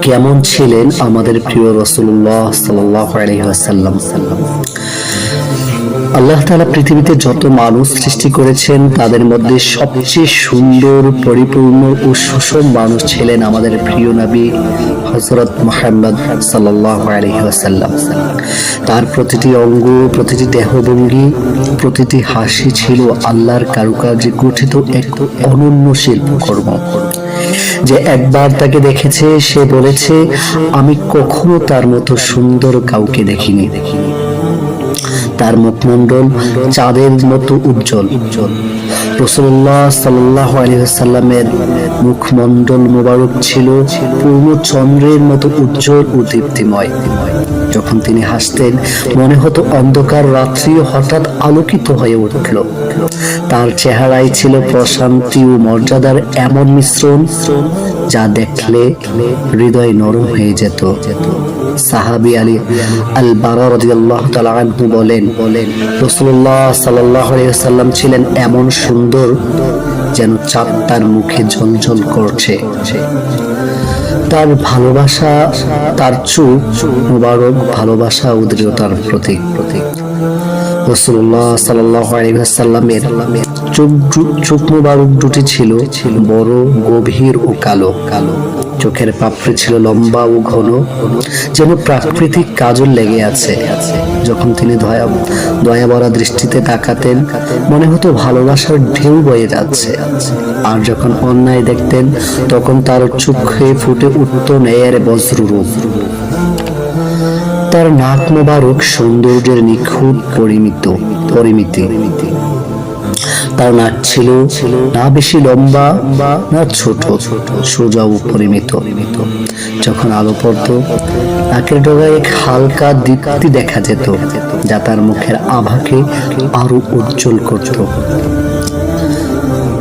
কেমন ছিলেন আমাদের প্রিয় রাসূলুল্লাহ সাল্লাল্লাহু আলাইহি ওয়াসাল্লাম। আল্লাহ তাআলা পৃথিবীতে যত মানুষ সৃষ্টি করেছেন তাদের মধ্যে সবচেয়ে সুন্দর, পরিপূর্ণ ও সুষম মানুষ ছিলেন আমাদের প্রিয় নবী হযরত মুহাম্মদ সাল্লাল্লাহু আলাইহি ওয়াসাল্লাম। তার প্রতিটি অঙ্গ, প্রতিটি দেহভঙ্গি, প্রতিটি হাসি ছিল আল্লাহর কারুকার্যে গঠিত এক অনন্য শিল্পকর্ম। যে একবার তাকে দেখেছে সে বলেছে, আমি কখনো তার মতো সুন্দর কাউকে দেখিনি। তার মুখমণ্ডল চাঁদের মতো উজ্জ্বল। রাসূলুল্লাহ সাল্লাল্লাহু আলাইহি ওয়াসাল্লামের মুখমণ্ডল মোবারক ছিল পূর্ণ চন্দ্রের মতো উজ্জ্বল ও দীপ্তিময়। যখন তিনি হাসতেন মনে হতো অন্ধকার রাত্রিও হঠাৎ আলোকিত হয়ে উঠল। তার চেহারায় ছিল প্রশান্তি ও মর্যাদার এমন মিশ্রণ যা দেখলে হৃদয় নরম হয়ে যেত। সাহাবী আলী আল বারা রাদিয়াল্লাহু তাআলা আনহু বলেন, রাসূলুল্লাহ সাল্লাল্লাহু আলাইহি ওয়াসাল্লাম ছিলেন এমন সুন্দর যেন চাঁদ তার মুখে ঝলঝল করছে। তার ভালোবাসা, তার চোখ মুবারক ভালোবাসা ও দৃঢ়তার প্রতীক। রাসূলুল্লাহ সাল্লাল্লাহু আলাইহি ওয়াসাল্লামের চোখ মুবারক দুটি ছিল বড়, গভীর ও কালো। চোখের পাপড়ি ছিল লম্বা ও ঘন, যেন প্রাকৃতিক কাজল লেগে আছে। যখন তিনি দয়া ভরা দৃষ্টিতে তাকাতেন মনে হতো ভালোবাসার ঢেউ বয়ে যাচ্ছে। আর যখন অন্যায় দেখতেন তখন তার চোখে ফুটে উঠত ন্যায়ের বজ্ররূপ। তার নাক মোবারক সৌন্দর্যের নিখুঁত পরিমিতি। তার নাক ছিল না বেশি লম্বা না ছোট, সোজা ও পরিমিত। যখন আলো পড়তো নাকের ডগায় এক হালকা দীপ্তি দেখা যেত যা তার মুখের আভাকে আরো উজ্জ্বল করত।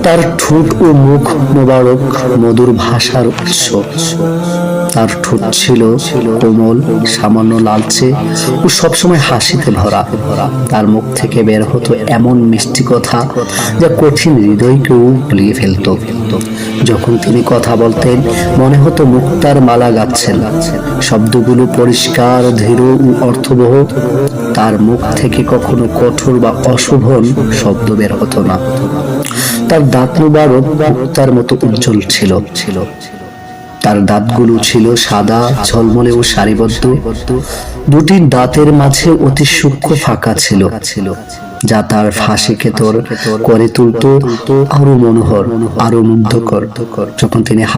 তার ঠোঁট ও মুখ মোবারক মধুর ভাষার উৎস। তার ঠোঁট ছিল কোমল, সামান্য লালচে ও সবসময় হাসিতে ভরা। তার মুখ থেকে বের হতো এমন মিষ্টি কথা যা কঠিন হৃদয়কেও ভুলিয়ে ফেলত। যখন তিনি কথা বলতেন মনে হতো মুক্তার মালা গাচ্ছেন। শব্দগুলো পরিষ্কার, ধীর ও অর্থবহ। তার মুখ থেকে কখনো কঠোর বা অশোভন শব্দ বের হতো না। তার দাঁত মুবারক মুক্তার মতো উজ্জ্বল ছিল। তার দাঁতগুলো ছিল সাদা, ঝলমলে ও সারিবদ্ধ। দুটি দাঁতের মাঝে অতি সূক্ষ্ম ফাঁকা ছিল যা তার হাসিকে করে তুলত আরো মনোহর, আরো মুগ্ধকর। যখন তিনি